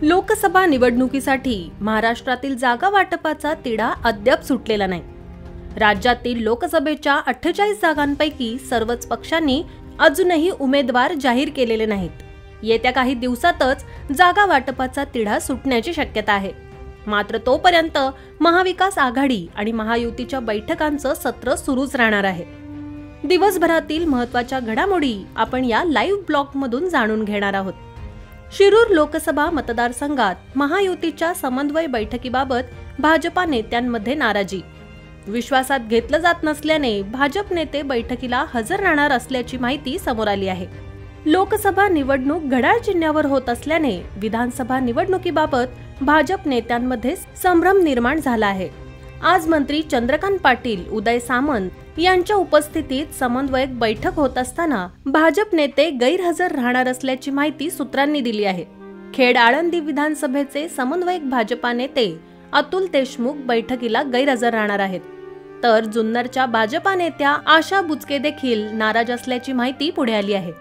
लोकसभा निवडणुकीसाठी महाराष्ट्रातील जागा वाटपाचा तिढा अद्याप सुटलेला नाही। राज्यातील लोकसभेच्या 48 जागांपैकी सर्वच पक्षांनी अजूनही उमेदवार जाहीर केलेले नाहीत। येत्या काही दिवसातच जागा वाटपाचा तिढा सुटण्याची शक्यता आहे। मात्र तोपर्यंत महाविकास आघाडी आणि महायुतीच्या बैठकांचं सत्र सुरूच राहणार आहे। दिवसभरातील महत्त्वाच्या घडामोडी आपण या लाईव्ह ब्लॉगमधून जाणून घेणार आहोत। शिरूर लोकसभा मतदारसंघात महायुतीच्या समन्वय बैठकीबाबत भाजपा नेत्यांमध्ये नाराजी। विश्वासात घेतलं जात नसल्याने भाजप नेते बैठकीला हजर राहणार असल्याची माहिती समोर आली आहे। लोकसभा निवडणूक घड्याळ चिन्हावर होत असल्याने विधानसभा निवडणुकीबाबत भाजप नेत्यांमध्ये संभ्रम निर्माण झाला आहे। आज मंत्री चंद्रकांत पाटील, उदय सामंत यांच्या उपस्थितीत समन्वयक बैठक होत असताना भाजप नेते गैरहजर राहणार असल्याची माहिती सूत्रांनी दिली आहे। खेड आळंदी विधानसभेचे समन्वयक भाजपा नेते अतुल देशमुख बैठकीला गैरहजर राहणार आहेत, तर जुन्नरच्या भाजपा नेत्या आशा बुचके देखील नाराज असल्याची माहिती पुढे आली आहे।